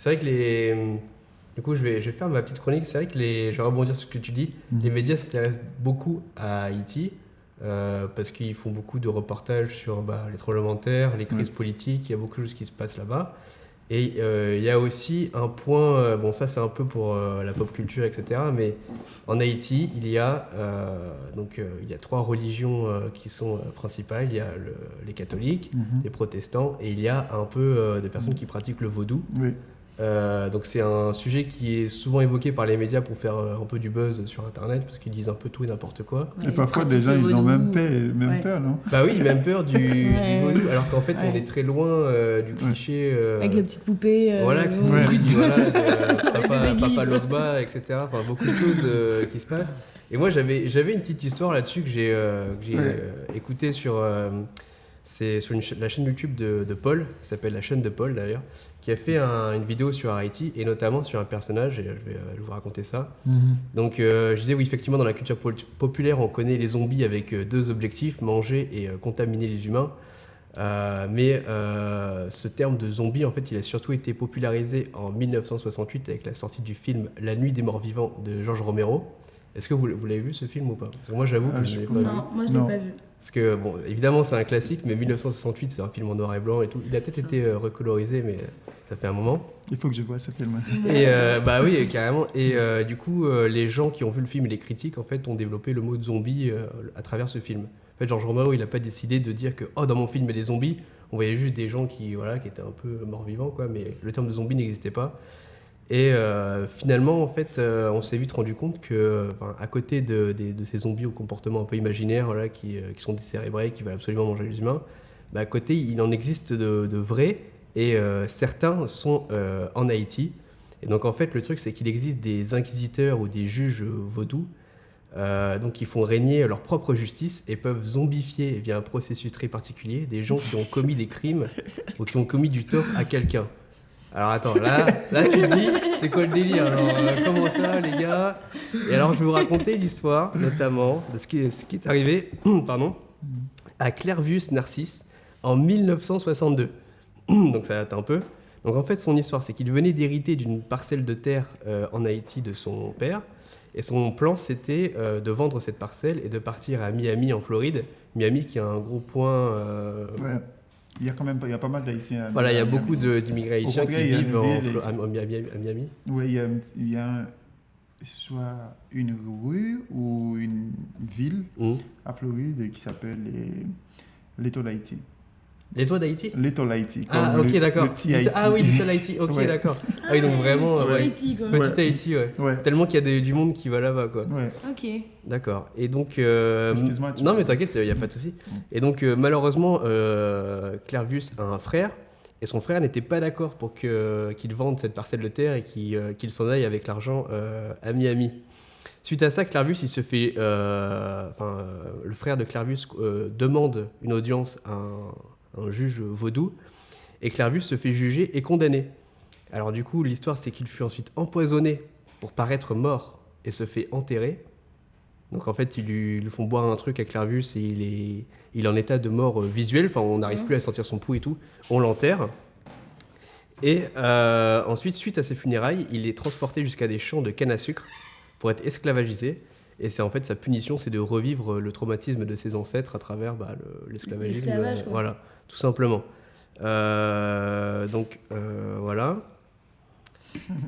C'est vrai que du coup, je vais faire ma petite chronique. C'est vrai que je vais rebondir sur ce que tu dis. Les médias s'intéressent beaucoup à Haïti parce qu'ils font beaucoup de reportages sur les tremblements de terre, les crises politiques. Il y a beaucoup de choses qui se passent là-bas. Et il y a aussi un point, bon ça c'est un peu pour la pop culture, etc. Mais en Haïti, il y a trois religions qui sont principales. Il y a les catholiques, les protestants, et il y a un peu de personnes qui pratiquent le vaudou. Oui. Donc c'est un sujet qui est souvent évoqué par les médias pour faire un peu du buzz sur Internet, parce qu'ils disent un peu tout et n'importe quoi. Et parfois, des gens, ils ont même peur, non? Bah oui, même peur du vaudou, alors qu'en fait, on est très loin du cliché. Avec les petites poupées. Voilà, que c'est de Papa Logba, etc. Enfin, beaucoup de choses qui se passent. Et moi, j'avais une petite histoire là-dessus que j'ai écoutée sur la chaîne YouTube de Paul, qui s'appelle la chaîne de Paul d'ailleurs, qui a fait une vidéo sur Haïti et notamment sur un personnage, et je vais vous raconter ça. Donc je disais, oui, effectivement, dans la culture populaire, on connaît les zombies avec deux objectifs, manger et contaminer les humains. Mais ce terme de zombie, en fait, il a surtout été popularisé en 1968 avec la sortie du film La Nuit des Morts Vivants de George Romero. Est-ce que vous l'avez vu ce film ou pas? Parce que moi, j'avoue que je ne l'ai pas vu. Non, moi je l'ai pas vu. Parce que, bon, évidemment, c'est un classique, mais 1968, c'est un film en noir et blanc et tout. Il a peut-être été recolorisé, mais ça fait un moment. Il faut que je voie ce film. Et bah oui, carrément. Et du coup, les gens qui ont vu le film et les critiques, en fait, ont développé le mot de zombie à travers ce film. En fait, George Romero, il n'a pas décidé de dire que, dans mon film, il y a des zombies. On voyait juste des gens qui étaient un peu morts-vivants, quoi. Mais le terme de zombie n'existait pas. Et finalement, en fait, on s'est vite rendu compte que, à côté de ces zombies au comportement un peu imaginaire, qui sont décérébrés, qui veulent absolument manger les humains, à côté, il en existe de vrais, et certains sont en Haïti. Et donc, en fait, le truc, c'est qu'il existe des inquisiteurs ou des juges vaudous, donc qui font régner leur propre justice et peuvent zombifier, via un processus très particulier, des gens qui ont commis des crimes ou qui ont commis du tort à quelqu'un. Alors attends, là tu te dis, c'est quoi le délire? Alors comment ça, les gars? Et alors je vais vous raconter l'histoire, notamment, de ce qui est arrivé à Clervius Narcisse en 1962. Donc ça date un peu. Donc en fait, son histoire, c'est qu'il venait d'hériter d'une parcelle de terre en Haïti de son père. Et son plan, c'était de vendre cette parcelle et de partir à Miami, en Floride. Miami qui a un gros point... Il y a pas mal d'Haïtiens. Voilà, il y a beaucoup d'immigrés haïtiens qui vivent à Miami. Oui, il y a soit une rue ou une ville à Floride qui s'appelle l'État d'Haïti. L'État d'Haïti? L'État d'Haïti. Ah, ok, d'accord. Le petit Haïti. Ah oui, l'État d'Haïti, ok, Ouais. d'accord. Ah oui, donc vraiment... Petit Haïti, quoi. Petit Haïti, ouais. Tellement qu'il y a du monde qui va là-bas, quoi. Ouais. Ok. D'accord. Et donc... Excuse-moi. Non, mais t'inquiète, il n'y a pas de souci. Et donc, malheureusement, Clervius a un frère, et son frère n'était pas d'accord pour qu'il vende cette parcelle de terre et qu'il s'en aille avec l'argent à Miami. Suite à ça, Clervius, il se fait... le frère de Clervius demande une audience à un juge vaudou, et Clervius se fait juger et condamné. Alors du coup, l'histoire, c'est qu'il fut ensuite empoisonné pour paraître mort et se fait enterrer. Donc en fait, ils lui font boire un truc à Clervius et il est en état de mort visuelle, enfin on n'arrive plus à sentir son pouls et tout, on l'enterre. Et ensuite, suite à ses funérailles, il est transporté jusqu'à des champs de canne à sucre pour être esclavagisé. Et c'est en fait sa punition, c'est de revivre le traumatisme de ses ancêtres à travers l'esclavagisme. L'esclavage, quoi. Voilà, tout simplement. Voilà.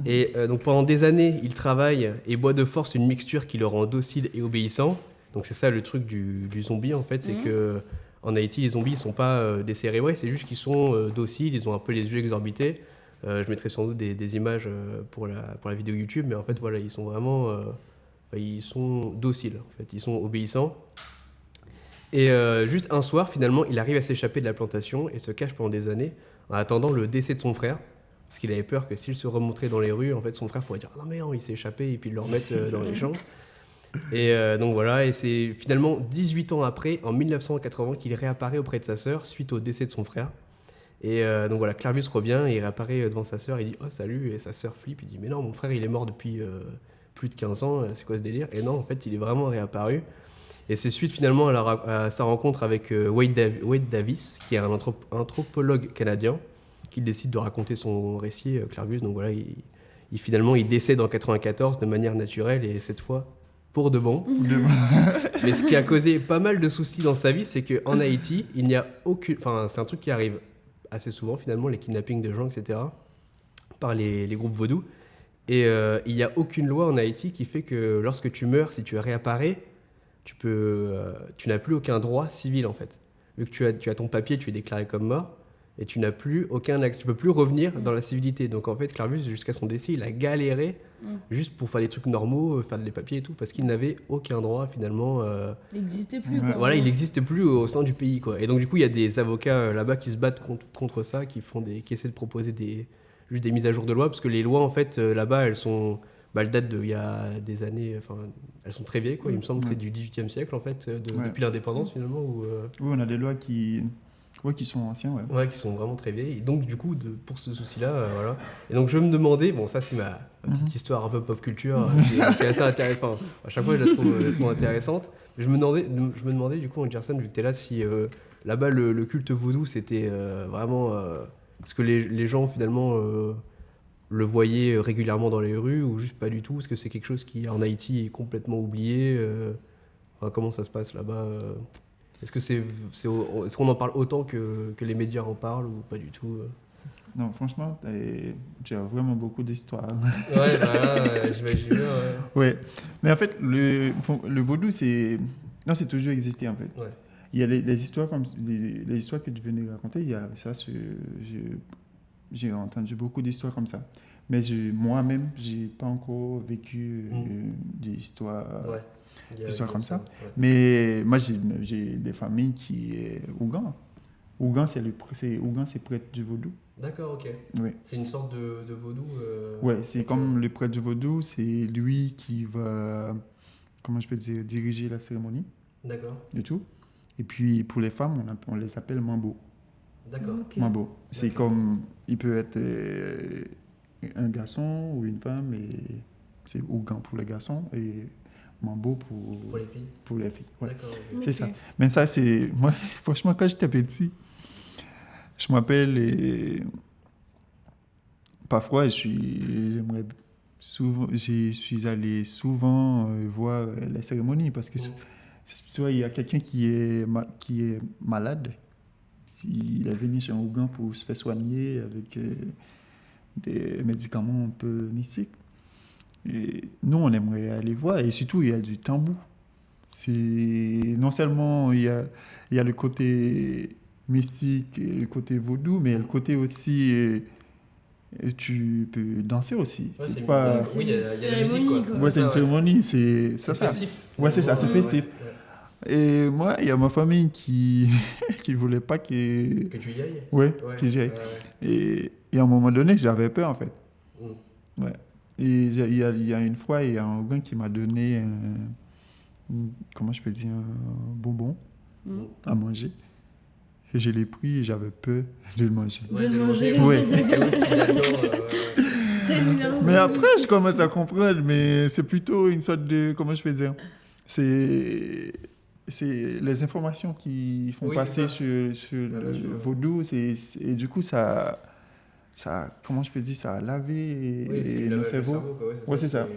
Et donc pendant des années, il travaille et boit de force une mixture qui le rend docile et obéissant. Donc c'est ça le truc du zombie en fait, c'est que en Haïti, les zombies ils sont pas décérébrés, c'est juste qu'ils sont dociles, ils ont un peu les yeux exorbités. Je mettrai sans doute des images pour la vidéo YouTube, mais en fait voilà, ils sont vraiment ils sont dociles, en fait, ils sont obéissants. Et juste un soir, finalement, il arrive à s'échapper de la plantation et se cache pendant des années en attendant le décès de son frère, parce qu'il avait peur que s'il se remontrait dans les rues, en fait, son frère pourrait dire « Non mais non, il s'est échappé » et puis le remettre dans les champs. Et donc voilà, et c'est finalement 18 ans après, en 1980, qu'il réapparaît auprès de sa sœur suite au décès de son frère. Et donc voilà, Clervius revient et il réapparaît devant sa sœur, il dit « Oh salut » et sa sœur flippe, il dit « Mais non, mon frère il est mort depuis plus de 15 ans, c'est quoi ce délire ?» Et non, en fait, il est vraiment réapparu. Et c'est suite finalement à sa rencontre avec Wade Davis, qui est un anthropologue canadien, qu'il décide de raconter son récit, Clarvius. Donc voilà, finalement, il décède en 94 de manière naturelle et cette fois pour de bon. Mais ce qui a causé pas mal de soucis dans sa vie, c'est qu'en Haïti, il n'y a aucune... Enfin, c'est un truc qui arrive assez souvent finalement, les kidnappings de gens, etc., par les groupes vaudous. Et il n'y a aucune loi en Haïti qui fait que lorsque tu meurs, si tu réapparais, tu n'as plus aucun droit civil en fait. Vu que tu as ton papier, tu es déclaré comme mort, et tu n'as plus aucun accès, tu peux plus revenir dans la civilité. Donc en fait, Clarvius, jusqu'à son décès, il a galéré juste pour faire des trucs normaux, faire des papiers et tout, parce qu'il n'avait aucun droit finalement. Il n'existait plus. Quoi. Voilà, il n'existe plus au sein du pays, quoi. Et donc du coup, il y a des avocats là-bas qui se battent contre ça, qui essaient de proposer juste des mises à jour de loi, parce que les lois en fait là-bas, elles datent d'il y a des années, enfin, elles sont très vieilles, quoi. Il me semble que c'est du 18e siècle en fait, depuis l'indépendance finalement. Oui, on a des lois qui sont anciens, ouais, qui sont vraiment très vieilles. Et donc, du coup, pour ce souci-là, voilà. Et donc, je me demandais, bon, ça, c'était ma petite histoire un peu pop culture, qui est assez intéressante. À chaque fois, je la trouve intéressante. Mais je me demandais, du coup, Gerson, vu que tu es là, si là-bas, le culte vaudou, c'était vraiment. Est-ce que les gens, finalement, le voyaient régulièrement dans les rues ou juste pas du tout? Est-ce que c'est quelque chose qui, en Haïti, est complètement oublié? Enfin, comment ça se passe là-bas? Est-ce qu'on en parle autant que les médias en parlent ou pas du tout? Non, franchement, tu as vraiment beaucoup d'histoires. Ouais, voilà, j'imagine bien. Ouais. Mais en fait, le vaudou, c'est toujours existé en fait. Ouais. Il y a les histoires comme les histoires que tu venais de raconter. Il y a ça, j'ai entendu beaucoup d'histoires comme ça. Mais moi-même, j'ai pas encore vécu des histoires. Ouais. Des histoires comme ça. Ouais. Mais moi, j'ai des familles qui est Ougan. Ougan, c'est prêtre du vaudou. D'accord, ok. Oui. C'est une sorte de vaudou. Ouais, c'est comme le prêtre du vaudou, c'est lui qui va, comment je peux dire, diriger la cérémonie. D'accord. Et tout. Et puis pour les femmes, on les appelle mambo. D'accord. Okay. Mambo. C'est comme, il peut être un garçon ou une femme, et c'est Ougan pour les garçons et mambo pour les filles. Pour les filles, ouais. D'accord. Okay. C'est ça. Mais ça, c'est... Moi, franchement, quand j'étais petit, je m'appelle... Parfois, je suis allé souvent voir les cérémonies parce que soit il y a quelqu'un qui est malade, s'il est venu chez un Ougan pour se faire soigner avec des médicaments un peu mystiques. Et nous, on aimerait aller voir, et surtout, il y a du tambour. Non seulement il y a le côté mystique et le côté vaudou, mais il y a le côté aussi, tu peux danser aussi. Ouais, c'est pas... Oui, il y a la musique, quoi. Ouais, c'est une cérémonie, c'est festif. Ouais, c'est ça, c'est festif. Ouais. Et moi, il y a ma famille qui ne voulait pas que tu y ailles. Ouais, que j'y aille. Et à un moment donné, j'avais peur, en fait. Ouais. Et il y a une fois, il y a un Ougan qui m'a donné comment je peux dire, un bonbon à manger. Et je l'ai pris et j'avais peur de le manger. De le manger. Ouais. Mais après, je commence à comprendre, mais c'est plutôt une sorte de... Comment je peux dire? C'est les informations qui font passer sur le vaudou. Et du coup, ça, comment je peux dire, ça a lavé le cerveau. Ouais, c'est ça.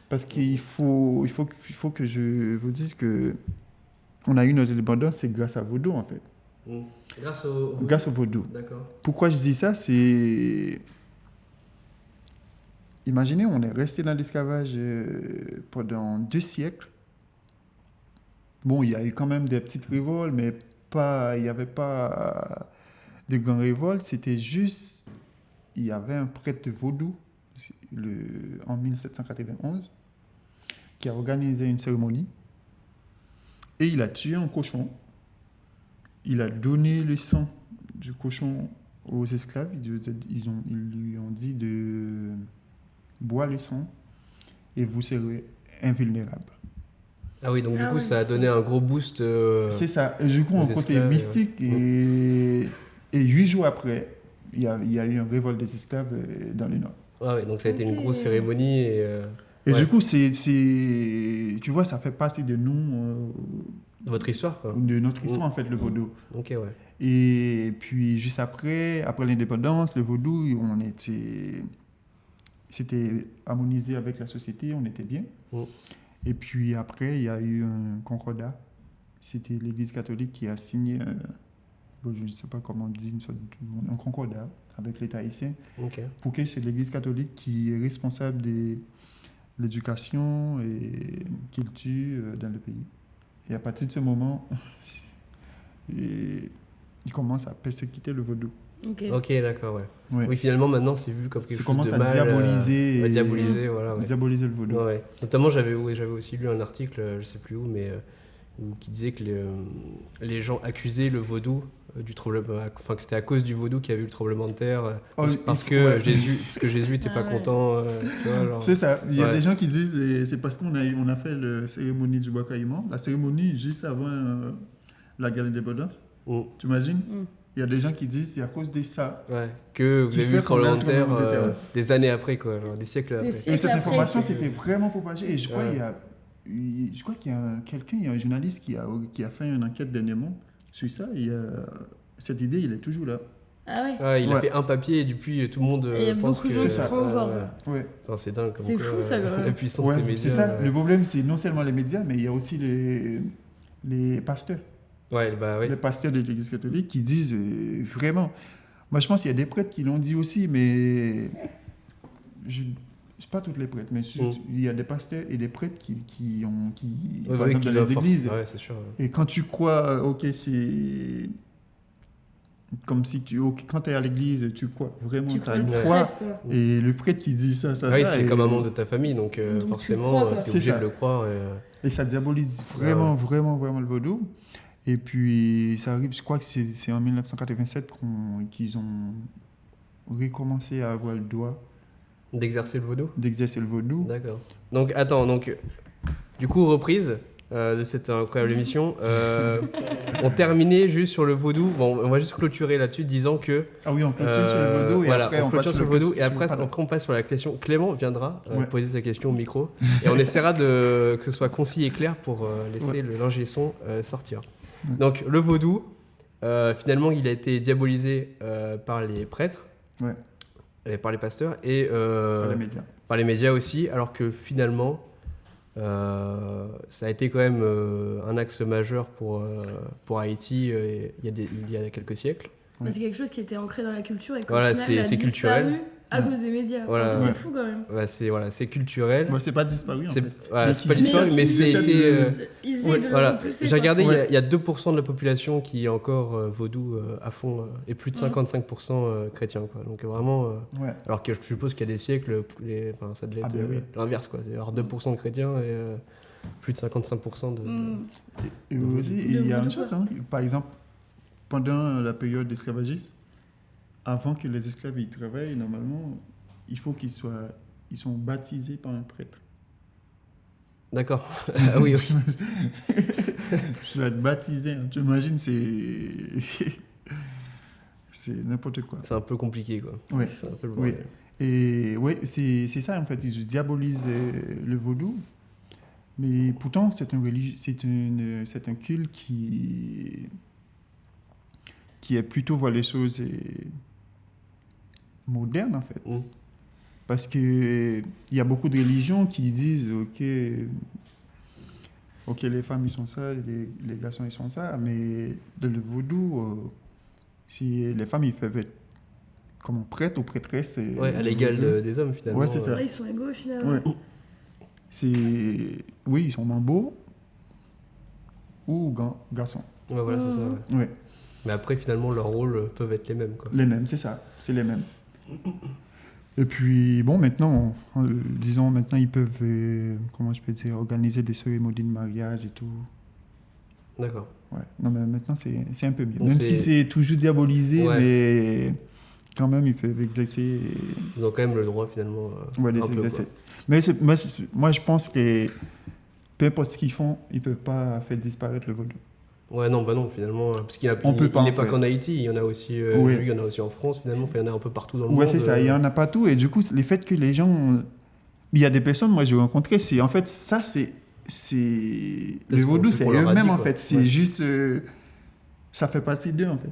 Parce qu'il faut que je vous dise que on a eu notre indépendance, c'est grâce à vaudou, en fait. Grâce au vaudou. D'accord. Pourquoi je dis ça, c'est... Imaginez, on est resté dans l'esclavage pendant 2 siècles. Bon, il y a eu quand même des petites révoltes, mais il n'y avait pas de grandes révoltes. C'était juste... Il y avait un prêtre de vaudou en 1791 qui a organisé une cérémonie et il a tué un cochon. Il a donné le sang du cochon aux esclaves. Ils lui ont dit de boire le sang et vous serez invulnérable. Ah oui, donc du coup, ça a donné un gros boost. C'est ça. Et du coup, un côté mystique. Et 8 jours après, il y a eu une révolte des esclaves dans le Nord. Ah oui, donc ça a été une grosse cérémonie. Et du coup, tu vois, ça fait partie de nous. Votre histoire, quoi. de notre histoire, en fait, le vaudou. Ok, ouais. Et puis, juste après l'indépendance, le vaudou, c'était harmonisé avec la société, on était bien. Mm. Et puis après, il y a eu un concordat. C'était l'Église catholique qui a signé, je ne sais pas comment on dit, un concordat avec l'État haïtien, Ok. pour que c'est l'Église catholique qui est responsable de l'éducation et culture dans le pays. Et à partir de ce moment, il commence à persécuter le vaudou. Ok. Ok, d'accord, ouais. Ouais. Oui, finalement, maintenant, c'est vu comme quelque Ça chose de commence à mal. diaboliser. Diaboliser, voilà, ouais. Diaboliser le vaudou. Ouais. Notamment, j'avais aussi lu un article, je sais plus où, mais qui disait que les gens accusaient le vaudou du tremblement, enfin que c'était à cause du vaudou qu'il y avait eu le tremblement de terre, parce que Jésus était pas ouais. content. Tu vois, genre. C'est ça. Il y a Ouais. des gens qui disent c'est parce qu'on a fait la cérémonie du Bois-Caïman, la cérémonie juste avant la guerre d'indépendance. Mm. Tu imagines? Mm. Il y a des gens qui disent c'est à cause de ça. Ouais. Que vous Qui avez vu fait le qu'on a tremblement de terre ouais. des années après, quoi, genre, des siècles après. Des siècles. Et cette après, information c'est- s'était vraiment propagée. Et je crois Ouais. qu'il y a quelqu'un, il y a un journaliste qui a fait une enquête dernièrement sur ça. Et cette idée, il est toujours là. Ah ouais. Ah, il a Ouais. fait un papier et depuis tout le monde Et il y a pense beaucoup de que gens qui se trompent encore. Ouais. Enfin, c'est dingue comme C'est quoi, fou, ça, quand même. la puissance Ouais, des médias. c'est ça. Le problème, c'est non seulement les médias, mais il y a aussi les pasteurs. Ouais, bah oui. Les pasteurs de l'Église catholique qui disent vraiment. Moi, je pense qu'il y a des prêtres qui l'ont dit aussi, mais c'est pas toutes les prêtres, mais il y a des pasteurs et des prêtres qui Ouais, par ouais, exemple, qui dans doivent les églises. Ouais, c'est sûr. Et quand tu crois, ok, c'est comme si quand tu es à l'église, tu crois vraiment, Tu tu as crois une le foi. prêtre, quoi. Et le prêtre qui dit ça, Oui, ça, c'est et, comme un membre de ta famille, donc Donc tu forcément, crois, quoi. tu es obligé C'est ça. de le croire. et ça diabolise vraiment, vraiment, vraiment le vaudou. Et puis, ça arrive, je crois que c'est en 1987 qu'ils ont recommencé à avoir le droit D'exercer le vaudou. d'exercer le vaudou. D'accord. Donc, attends, du coup, reprise de cette incroyable émission. On terminait juste sur le vaudou. Bon, on va juste clôturer là-dessus, disant que. Ah oui, on clôture sur le vaudou et voilà, après on clôture sur le vaudou et après, pardon. on passe sur la question. Clément viendra Ouais. poser sa question au micro et on essaiera que ce soit concis et clair pour laisser le l'ingé son sortir. Ouais. Donc, le vaudou, finalement, il a été diabolisé par les prêtres, Ouais. et par les pasteurs et Par les médias. par les médias aussi, alors que finalement, ça a été quand même un axe majeur pour Haïti il y a quelques siècles. Mais c'est quelque chose qui était ancré dans la culture et qu'au Voilà, final, c'est a culturel. disparu à cause des médias. Enfin, Voilà. ça, Ouais. c'est fou quand même. C'est culturel. Bon, c'est pas disparu en C'est fait. voilà, Mais c'est pas qui- disparu, mais qui- c'est qui- été. Ils essaient ouais, de le Voilà, repousser. j'ai quoi. regardé, Ouais. il y a 2% de la population qui est encore vaudou à fond et plus de 55% chrétien. Quoi. Donc vraiment, Ouais. alors que je suppose qu'il y a des siècles, ça devait être Ah ben oui. l'inverse. Quoi. C'est alors 2% de chrétiens et plus de 55% de. Mm. Et Le aussi, vaudou. il y a Le une vaudou, chose, hein, par exemple, pendant la période esclavagiste, avant que les esclaves y travaillent, normalement, il faut ils sont baptisés par un prêtre. D'accord. Ah oui, oui. Je dois être baptisé, hein. Tu imagines, c'est n'importe quoi. C'est un peu compliqué, quoi. Ouais. C'est un peu le Oui. bordel. Et ouais, c'est ça en fait, ils diabolisent le vaudou, mais pourtant c'est un culte qui est plutôt voit les choses modernes en fait. Mm. Parce que il y a beaucoup de religions qui disent ok les femmes ils sont ça, les garçons ils sont ça, mais dans le vaudou, si les femmes ils peuvent être comme prêtres ou prêtresses. Ouais, à l'égal des hommes, finalement. Ouais, c'est ça. Ouais, ils sont égaux finalement. Ouais. Oui, ils sont mambo ou garçons. Ouais, voilà, c'est ça. Ouais. Ouais, Mais après, finalement, leurs rôles peuvent être les mêmes, quoi. les mêmes, c'est ça. C'est les mêmes. Et puis, bon, maintenant, disons, maintenant, ils peuvent, comment je peux dire, organiser des cérémonies de mariage et tout. D'accord. Ouais. Non, mais maintenant, c'est un peu mieux. Donc, Même c'est- si c'est toujours diabolisé, Ouais. mais quand même, ils peuvent exercer. Ils ont quand même le droit, finalement. Ouais, les un peu, exercer. quoi. Mais moi, je pense que peu importe ce qu'ils font, ils ne peuvent pas faire disparaître le vaudou. Ouais, non, bah non, finalement. Parce qu'il On peut pas, n'est en pas fait. qu'en Haïti, il y en a aussi, Oui. il y en a aussi en France, finalement. Enfin, il y en a un peu partout dans le monde. Ouais, c'est ça. Il n'y en a pas tout. Et du coup, les faits que les gens. Il y a des personnes, moi, j'ai rencontré, en fait, ça, c'est Le Parce vaudou, qu'on c'est leur a eux-mêmes dit, en quoi. fait. C'est Ouais. juste. Ça fait partie d'eux en fait.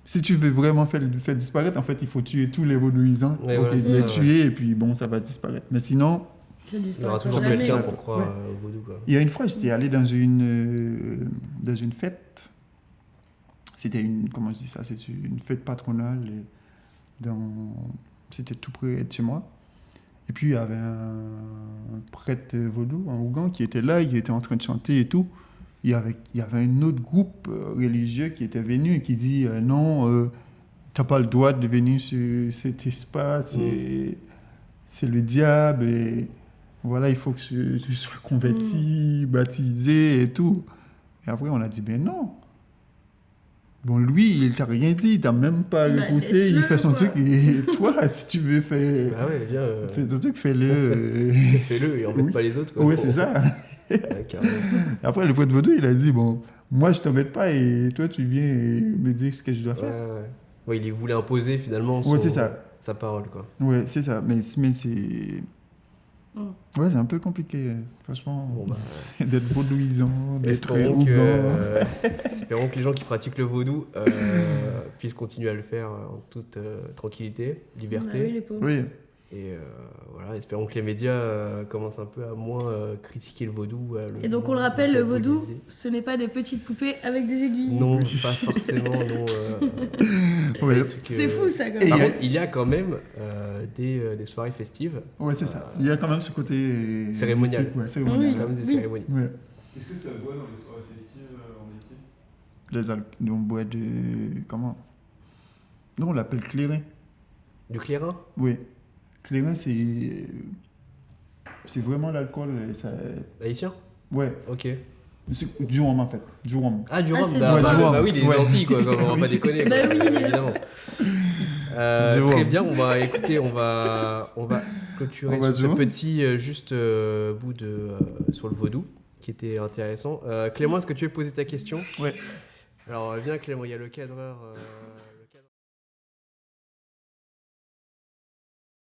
Si tu veux vraiment faire disparaître, en fait, il faut tuer tous les vaudouisants. Ouais, Ok, voilà, c'est les ça, tuer et puis bon, ça va disparaître. Mais sinon, Ça Il y aura disparaît toujours jamais. quelqu'un Ouais. pour croire Ouais. au vaudou, quoi. il y a une fois, j'étais allé dans une fête. C'était une. Comment je dis ça? C'est une fête patronale. C'était tout près de chez moi. Et puis, il y avait un prêtre vaudou, un Ougan, qui était là, il était en train de chanter et tout. Il y avait un autre groupe religieux qui était venu et qui dit non, t'as pas le droit de venir sur cet espace, c'est le diable, et voilà, il faut que tu sois converti, baptisé et tout. Et après, on a dit, ben non. Bon, lui, il t'a rien dit, il t'a même pas repoussé, il laisse-le, fait son quoi. truc, et toi, si tu veux faire, Ah ouais, viens. fais ton truc, fais-le. Fais-le et embête Oui. pas les autres, quoi. Oui, c'est ça. Ouais, carrément. Après, le prêtre vaudou, il a dit, bon, moi, je t'embête pas, et toi, tu viens me dire ce que je dois Ouais, faire. ouais. Ouais, il voulait imposer finalement Ouais, c'est ça. sa parole, quoi. Ouais, c'est ça. Mais c'est... Mm. Ouais, c'est un peu compliqué, franchement, Bon, bah, d'être vaudouisant, d'être espérons Ougan. espérons que les gens qui pratiquent le vaudou puissent continuer à le faire en toute tranquillité, liberté. Ah oui, les pauvres. Oui, Et voilà, espérons que les médias commencent un peu à moins critiquer le vaudou. Et donc on le rappelle, le vaudou, diaboliser. ce n'est pas des petites poupées avec des aiguilles. Non, pas forcément, non. Ouais. des trucs, C'est fou ça quand Et même. Par il y a- contre, il y a quand même des soirées festives, ouais, c'est ça. Il y a quand même ce côté... Cérémonial. Ouais, cérémonial. Oui. comme des Oui. cérémonies. Ouais. Qu'est-ce que ça boit dans les soirées festives en été On boit de... Comment? Non, on l'appelle clairin. Du clairin. Oui. Clairin, c'est vraiment l'alcool. Et ça... Haïtien. Ouais. Ok. C'est du rhum, en fait. Du rhum. Ah, du Ah, rhum. c'est Bah, du bah, rhum. bah oui, les Ouais. Antilles, quoi. On va Oui. pas déconner. Bah quoi, oui. évidemment. Du Très rhum. bien, on va écouter, on va clôturer On va sur ce du rhum. petit bout de sur le vaudou qui était intéressant. Clément, est-ce que tu veux poser ta question? Ouais. Alors viens Clément, il y a le cadreur.